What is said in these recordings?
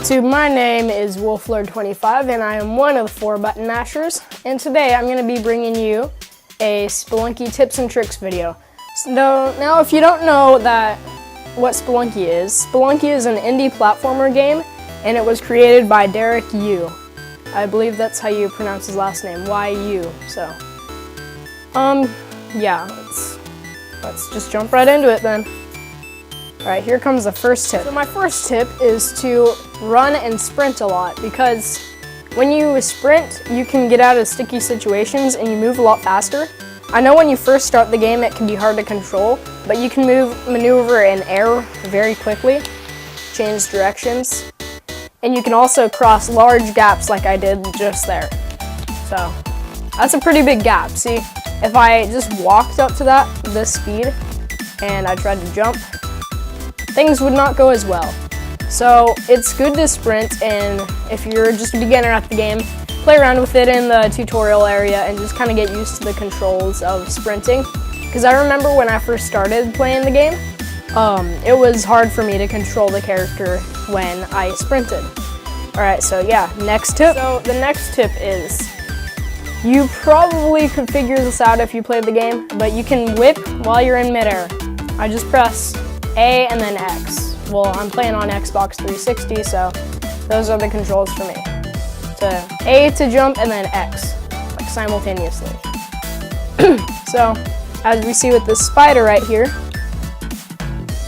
YouTube, my name is Lord25 and I am one of the 4 button mashers, and today I'm going to be bringing you a Spelunky tips and tricks video. So now if you don't know what Spelunky is an indie platformer game, and it was created by Derek Yu. I believe that's how you pronounce his last name, Y-U. So, yeah, let's just jump right into it then. Alright, here comes the first tip. So my first tip is to run and sprint a lot, because when you sprint, you can get out of sticky situations and you move a lot faster. I know when you first start the game it can be hard to control, but you can maneuver in air very quickly, change directions, and you can also cross large gaps like I did just there. So that's a pretty big gap. See, if I just walked up to this speed and I tried to jump, things would not go as well. So it's good to sprint, and if you're just a beginner at the game, play around with it in the tutorial area and just kind of get used to the controls of sprinting. Because I remember when I first started playing the game, it was hard for me to control the character when I sprinted. Alright, so yeah, next tip. So the next tip is, you probably could figure this out if you played the game, but you can whip while you're in midair. I just press A and then X. Well, I'm playing on Xbox 360, so those are the controls for me. A to jump and then X, like simultaneously. So, as we see with this spider right here,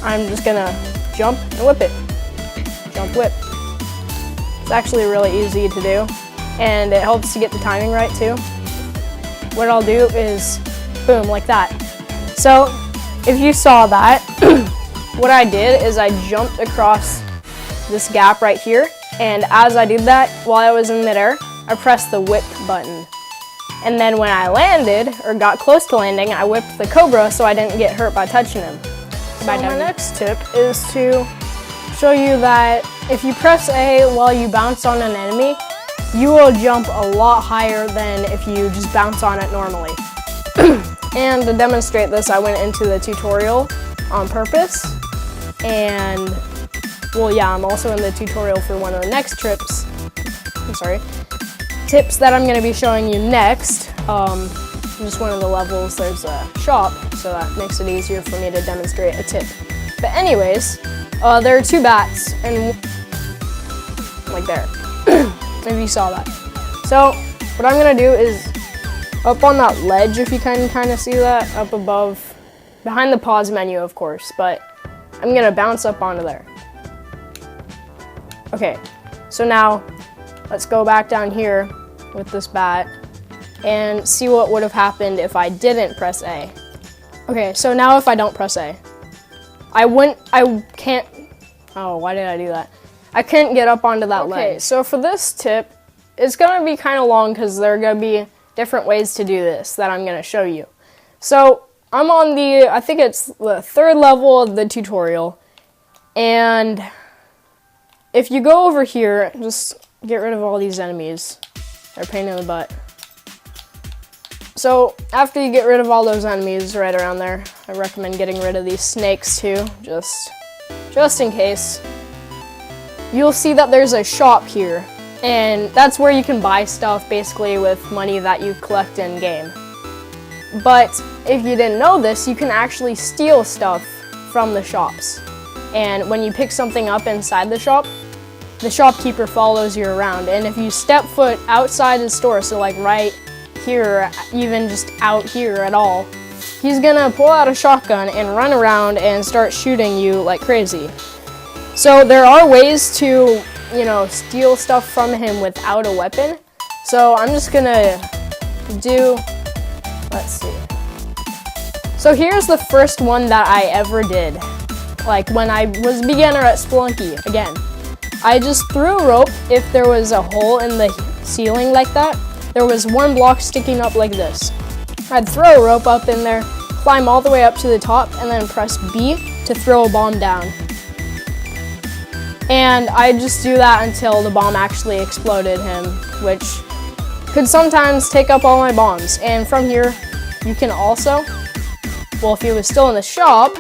I'm just gonna jump and whip it. Jump, whip. It's actually really easy to do, and it helps to get the timing right too. What I'll do is, boom, like that. So, if you saw that, what I did is I jumped across this gap right here, and as I did that, while I was in midair, I pressed the whip button. And then when I landed, or got close to landing, I whipped the cobra so I didn't get hurt by touching him. So my next tip is to show you that if you press A while you bounce on an enemy, you will jump a lot higher than if you just bounce on it normally. And to demonstrate this, I went into the tutorial on purpose, and well, yeah, I'm also in the tutorial for one of the next tips that I'm going to be showing you next. Just one of the levels, there's a shop, so that makes it easier for me to demonstrate a tip. But anyways, there are 2 bats, and like there, if you saw that. So what I'm going to do is, up on that ledge, if you can kind of see that, up above, behind the pause menu of course, but I'm going to bounce up onto there. Okay, so now let's go back down here with this bat and see what would have happened if I didn't press A. Okay, so now if I don't press A, I can't, oh, why did I do that? I couldn't get up onto that ledge. Okay, so for this tip, it's gonna be kind of long because there are gonna be different ways to do this that I'm gonna show you. So I'm on I think it's the 3rd level of the tutorial, and if you go over here, just get rid of all these enemies. They're a pain in the butt. So after you get rid of all those enemies right around there, I recommend getting rid of these snakes too, just in case. You'll see that there's a shop here, and that's where you can buy stuff basically with money that you collect in game. But if you didn't know this, you can actually steal stuff from the shops. And when you pick something up inside the shop, the shopkeeper follows you around, and if you step foot outside the store, so like right here, even just out here at all, he's gonna pull out a shotgun and run around and start shooting you like crazy. So there are ways to, steal stuff from him without a weapon. So I'm just gonna do, let's see. So here's the first one that I ever did, like when I was a beginner at Spelunky again. I just threw a rope if there was a hole in the ceiling like that. There was 1 block sticking up like this. I'd throw a rope up in there, climb all the way up to the top, and then press B to throw a bomb down. And I'd just do that until the bomb actually exploded him, which could sometimes take up all my bombs. And from here, you can also, well, if he was still in the shop,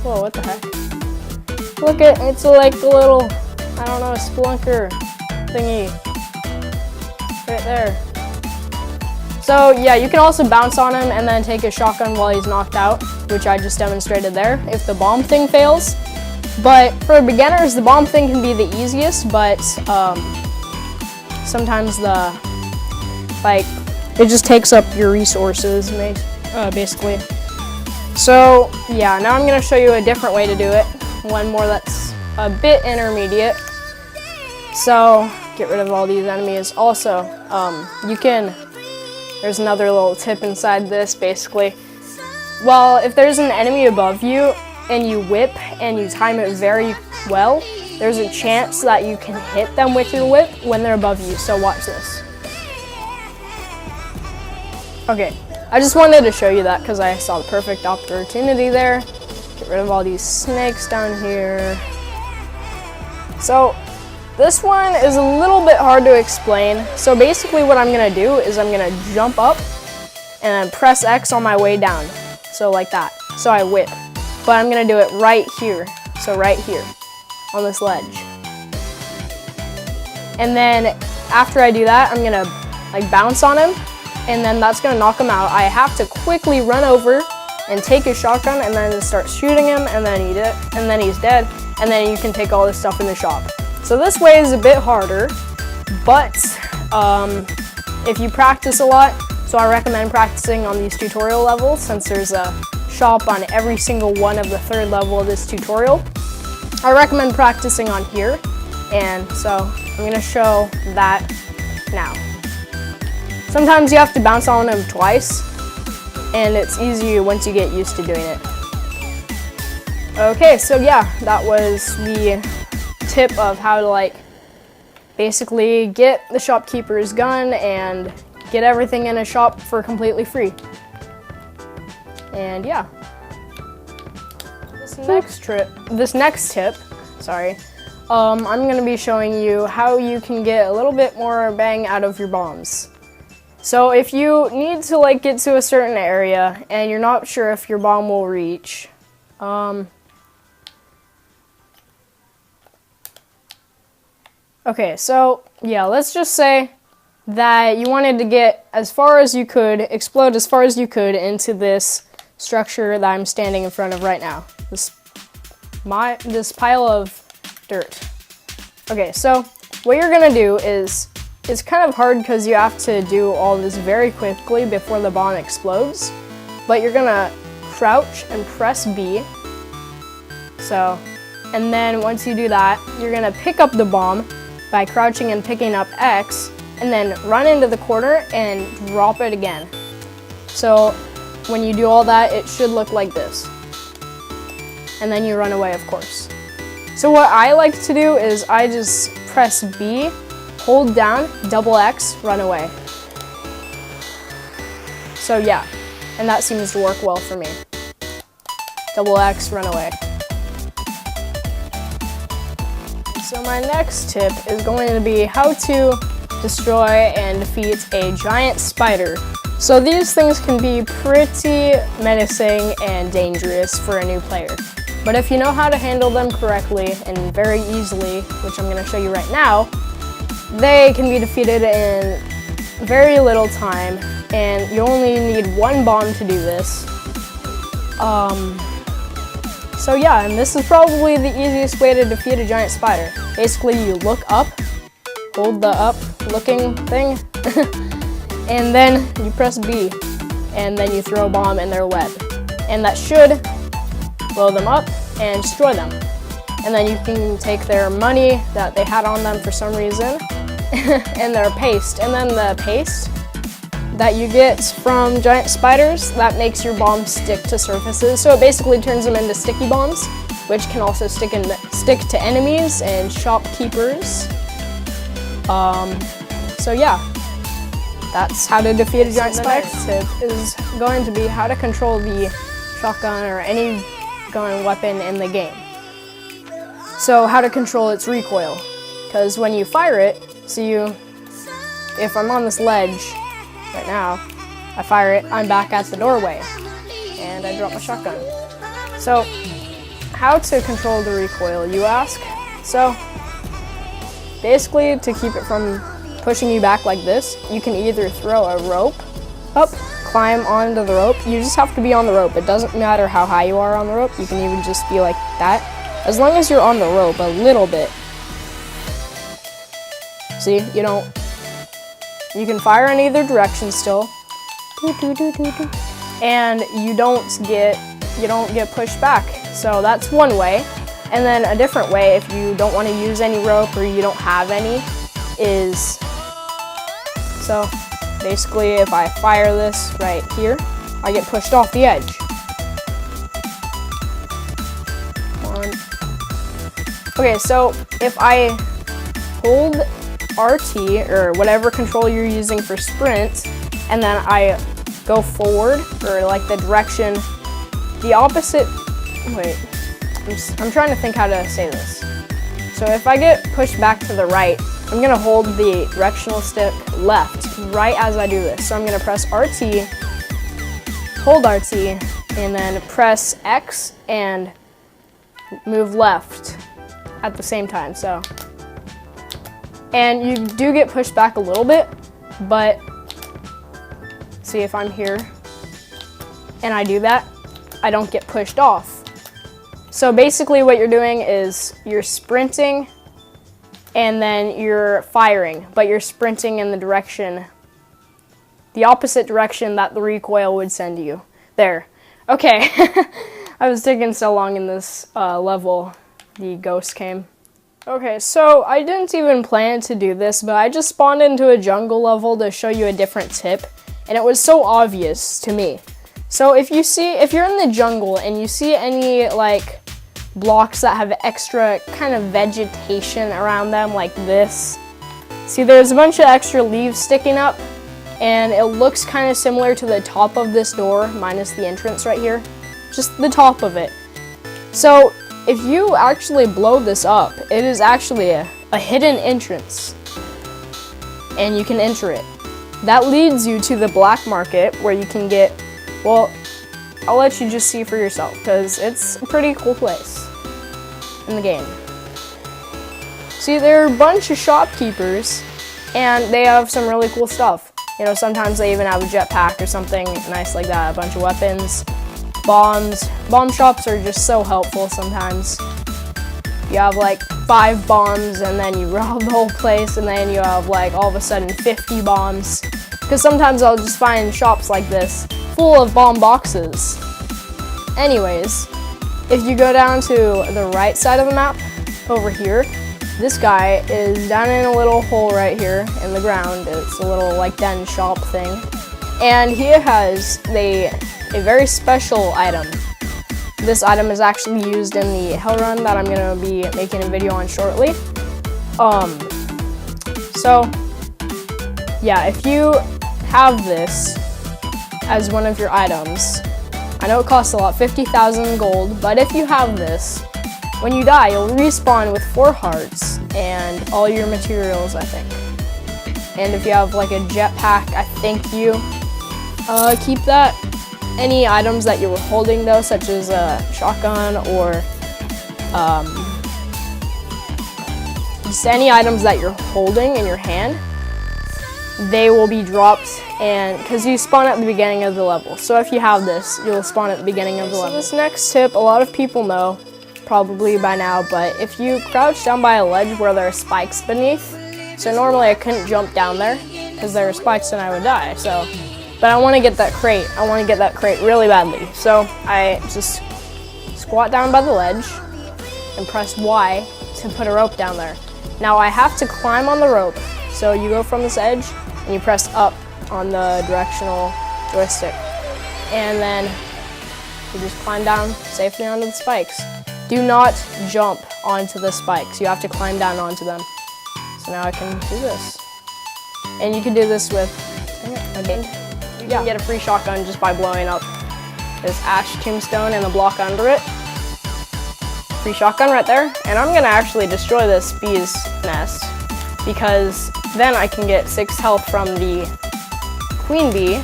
whoa, what the heck? Look at, it's like a little, I don't know, a spelunker thingy. Right there. So yeah, you can also bounce on him and then take a shotgun while he's knocked out, which I just demonstrated there, if the bomb thing fails. But for beginners, the bomb thing can be the easiest, but sometimes it just takes up your resources, basically. So yeah, now I'm gonna show you a different way to do it. One more that's a bit intermediate. So get rid of all these enemies. Also, there's another little tip inside this, basically. Well, if there's an enemy above you and you whip and you time it very well, there's a chance that you can hit them with your whip when they're above you, so watch this. Okay, I just wanted to show you that because I saw the perfect opportunity there. Get rid of all these snakes down here. So, this one is a little bit hard to explain. So basically what I'm gonna do is I'm gonna jump up and press X on my way down. So like that, so I whip. But I'm gonna do it right here, so right here, on this ledge. And then after I do that, I'm gonna like bounce on him, and then that's gonna knock him out. I have to quickly run over and take his shotgun and then start shooting him, and then he's dead, and then you can take all this stuff in the shop. So this way is a bit harder, but if you practice a lot, so I recommend practicing on these tutorial levels since there's a shop on every single one of the 3rd level of this tutorial. I recommend practicing on here, and so I'm gonna show that now. Sometimes you have to bounce on them twice, and it's easier once you get used to doing it. Okay, so yeah, that was the tip of how to basically get the shopkeeper's gun and get everything in a shop for completely free. And yeah. This next tip, I'm gonna be showing you how you can get a little bit more bang out of your bombs. So if you need to get to a certain area and you're not sure if your bomb will reach, okay, so yeah, let's just say that you wanted to get as far as you could, explode as far as you could into this structure that I'm standing in front of right now. This pile of dirt. Okay, so what you're gonna do is, it's kind of hard because you have to do all this very quickly before the bomb explodes, but you're gonna crouch and press B. So, and then once you do that, you're gonna pick up the bomb by crouching and picking up X, and then run into the corner and drop it again. So when you do all that, it should look like this. And then you run away, of course. So what I like to do is I just press B, hold down, double X, run away. So yeah, and that seems to work well for me. Double X, run away. So my next tip is going to be how to destroy and defeat a giant spider. So these things can be pretty menacing and dangerous for a new player. But if you know how to handle them correctly and very easily, which I'm going to show you right now, they can be defeated in very little time, and you only need one bomb to do this. So yeah, and this is probably the easiest way to defeat a giant spider. Basically, you look up, hold the up looking thing, and then you press B, and then you throw a bomb in their web. And that should blow them up and destroy them. And then you can take their money that they had on them for some reason, and their paste. And then the paste that you get from giant spiders, that makes your bomb stick to surfaces. So it basically turns them into sticky bombs, which can also stick to enemies and shopkeepers. So yeah, that's how to defeat a giant spider. The next tip is going to be how to control the shotgun or any gun weapon in the game. So how to control its recoil, because when you fire it, if I'm on this ledge right now, I fire it, I'm back at the doorway, and I drop my shotgun. So how to control the recoil, you ask? So basically, to keep it from pushing you back like this, you can either throw a rope up, climb onto the rope. You just have to be on the rope. It doesn't matter how high you are on the rope. You can even just be like that. As long as you're on the rope a little bit. See, you can fire in either direction still. And you don't get pushed back. So that's one way. And then a different way, if you don't want to use any rope or you don't have any, is, so basically if I fire this right here, I get pushed off the edge. Okay, so if I hold RT, or whatever control you're using for sprint, and then I go forward, or like the direction, the opposite, wait, I'm trying to think how to say this. So if I get pushed back to the right, I'm gonna hold the directional stick left right as I do this. So I'm gonna press RT, hold RT, and then press X and move left at the same time. So, and you do get pushed back a little bit, but see, if I'm here and I do that, I don't get pushed off. So basically what you're doing is you're sprinting and then you're firing, but you're sprinting in the direction, the opposite direction that the recoil would send you. There. Okay. I was taking so long in this level, the ghost came. Okay, so I didn't even plan to do this, but I just spawned into a jungle level to show you a different tip, and it was so obvious to me. So if you're in the jungle and you see any like blocks that have extra kind of vegetation around them like this, see there's a bunch of extra leaves sticking up, and it looks kind of similar to the top of this door minus the entrance right here, just the top of it. So if you actually blow this up, it is actually a hidden entrance, and you can enter it. That leads you to the black market where you can get, well, I'll let you just see for yourself because it's a pretty cool place in the game. See, there are a bunch of shopkeepers and they have some really cool stuff. You know, sometimes they even have a jetpack or something nice like that, a bunch of weapons, bombs. Bomb shops are just so helpful sometimes. You have like 5 bombs and then you rob the whole place, and then you have like all of a sudden 50 bombs. Because sometimes I'll just find shops like this full of bomb boxes. Anyways, if you go down to the right side of the map, over here, this guy is down in a little hole right here in the ground. It's a little like den shop thing. And he has a very special item. This item is actually used in the hell run that I'm gonna be making a video on shortly. So yeah, if you have this as one of your items, I know it costs a lot, 50,000 gold, but if you have this, when you die, you'll respawn with 4 hearts and all your materials, I think. And if you have like a jetpack, I think you keep that. Any items that you were holding though, such as a shotgun or just any items that you're holding in your hand, they will be dropped, and because you spawn at the beginning of the level. So if you have this, you'll spawn at the beginning of the level. So this next tip, a lot of people know probably by now, but if you crouch down by a ledge where there are spikes beneath, so normally I couldn't jump down there because there are spikes and I would die. So, but I want to get that crate. I want to get that crate really badly. So I just squat down by the ledge and press Y to put a rope down there. Now I have to climb on the rope. So you go from this edge and you press up on the directional joystick. And then you just climb down safely onto the spikes. Do not jump onto the spikes. You have to climb down onto them. So now I can do this. And you can do this with, you can get a free shotgun just by blowing up this ash tombstone and the block under it. Free shotgun right there. And I'm gonna actually destroy this bee's nest, because then I can get 6 health from the queen bee,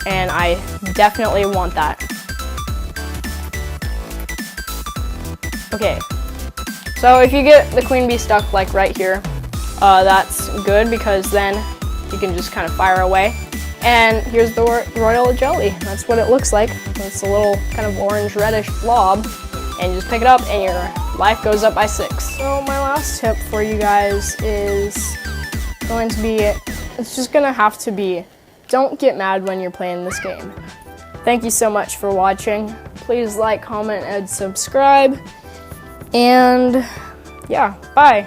and I definitely want that. Okay, so if you get the queen bee stuck like right here, that's good because then you can just kind of fire away. And here's the royal jelly. That's what it looks like. It's a little kind of orange reddish blob, and you just pick it up and your life goes up by 6. So my last tip for you guys is going to be, it's just gonna have to be, don't get mad when you're playing this game. Thank you so much for watching. Please like, comment, and subscribe. And yeah, bye.